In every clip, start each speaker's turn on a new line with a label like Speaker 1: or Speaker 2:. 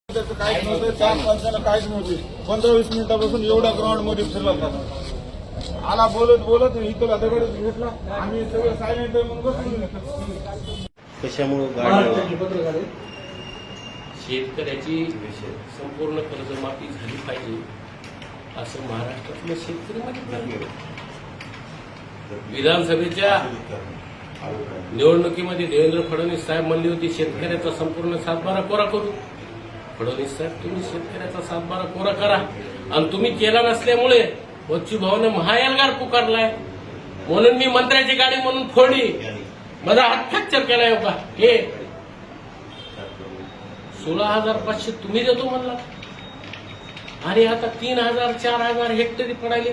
Speaker 1: त्याचं काहीच नव्हतं, 4 माणसाला काहीच नव्हते. 15-20 मिनिटापासून एवढ्या ग्राउंड मध्ये फिरला होता. आला बोलत बोलत इथला दगड घेतला. आम्ही सगळं सायलेंट म्हणून बसून
Speaker 2: कशामुळे शेतकऱ्याची संपूर्ण कर्जमाफी झाली पाहिजे असं महाराष्ट्रातल्या शेतकरी मागितलं. विधानसभेच्या निवडणुकीमध्ये देवेंद्र फडणवीस साहेब म्हणले होते शेतकऱ्याचा संपूर्ण सातबारा कोरा करू. फडणवीस साहेब तुम्ही शेतकऱ्याचा सातबारा कोरा करा आणि तुम्ही केला नसल्यामुळे बच्चूभाऊने महाएल्गार पुकारलाय म्हणून मी मंत्र्याची गाडी म्हणून फोडली. माझा हात फ्रॅक्चर केलाय का हे 16,500 तुम्ही देतो म्हणला आणि आता 3,000-4,000 हेक्टरी पडायले.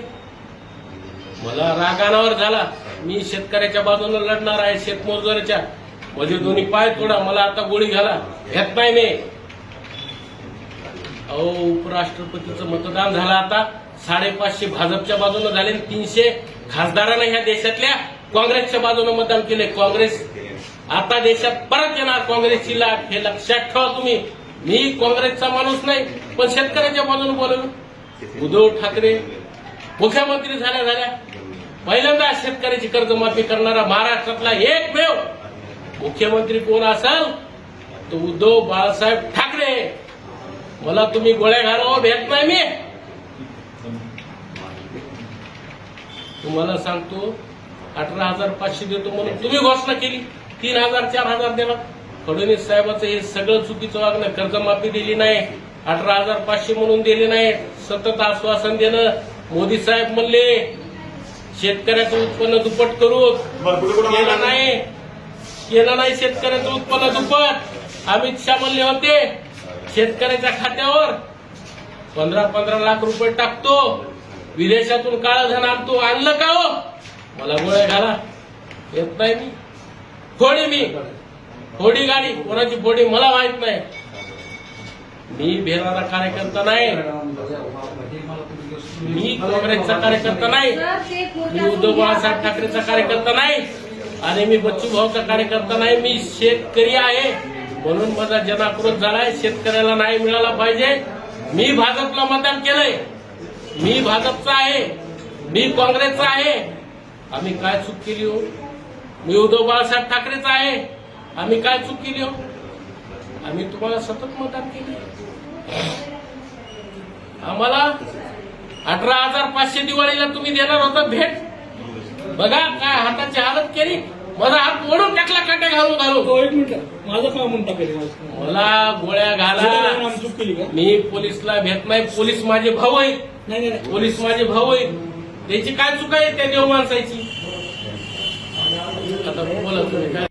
Speaker 2: मला रागानावर झाला. मी शेतकऱ्याच्या बाजूने लढणार आहे, शेतमजुराच्या. माझे दोन्ही पाय तोडा, मला आता गोळी घाला, घेत नाही मी. अहो उपराष्ट्रपतीचं मतदान झालं आता 550 भाजपच्या बाजूने झाले, 300 खासदारांना ह्या देशातल्या काँग्रेसच्या बाजूने मतदान केले. काँग्रेस आता देशात परत येणार, काँग्रेसची लाट, हे लक्षात ठेवा तुम्ही. मी काँग्रेसचा माणूस नाही, पण शेतकऱ्याच्या बाजूने बोललो. उद्धव ठाकरे मुख्यमंत्री झाल्या पहिल्यांदा शेतकऱ्याची कर्जमाफी करणारा महाराष्ट्रातला एकमेव मुख्यमंत्री कोण असेल तो उद्धव बाळासाहेब ठाकरे. मला तुम्ही गोळ्या घालावं भेट नाही. मी तुम्हाला सांगतो 18,500 देतो म्हणून तुम्ही घोषणा केली, 3,000-4,000 देणार. फडणवीस साहेबांचं हे सगळं चुकीचं वागणं. कर्जमाफी दिली नाही, 18,500 म्हणून दिले नाही, सतत आश्वासन देणं. मोदी साहेब म्हणले शेतकऱ्याचं उत्पन्न दुप्पट करू, केलं नाही शेतकऱ्याचं उत्पन्न दुप्पट. अमित शहा म्हणले होते शेतकऱ्याच्या खात्यावर 15-15 लाख रुपये टाकतो, विदेशातून काळं धन आणतो. आणलं का हो? मला गोळ्या घाला, येत नाही. मी फोडी गाडी, कोणाची फोडी मला माहित नाही. मी भेरणारा कार्यकर्ता नाही, मी काँग्रेसचा कार्यकर्ता नाही, मी उद्धव बाळासाहेब ठाकरेचा कार्यकर्ता नाही आणि मी बच्चू भाऊचा कार्यकर्ता नाही. मी शेतकरी आहे म्हणून माझा जनाक्रोश झालाय. शेतकऱ्याला नाही मिळाला पाहिजे. मी भाजपला मतदान केलंय, मी भाजपचा आहे, मी काँग्रेसचा आहे. आम्ही काय चूक केली हो? मी उद्धव बाळासाहेब ठाकरेचा आहे, आम्ही काय चूक केली हो? आम्ही तुम्हाला सतत मतदान केले. आम्हाला 18,500 दिवाळीला तुम्ही देणार होता भेट. बघा काय हाताची हालत केली. माझा हात ओढून टाकला, काटे घालून.
Speaker 3: एक मिनिट, माझं काय म्हणता
Speaker 2: मला गोळ्या घाला. मी पोलिसला भेट नाही. पोलीस माझे भाऊ आहेत.
Speaker 3: नाही,
Speaker 2: पोलीस माझे भाऊ आहेत. त्याची काय चूक आहे त्या देव माणसाची? आता बोला तुम्ही काय.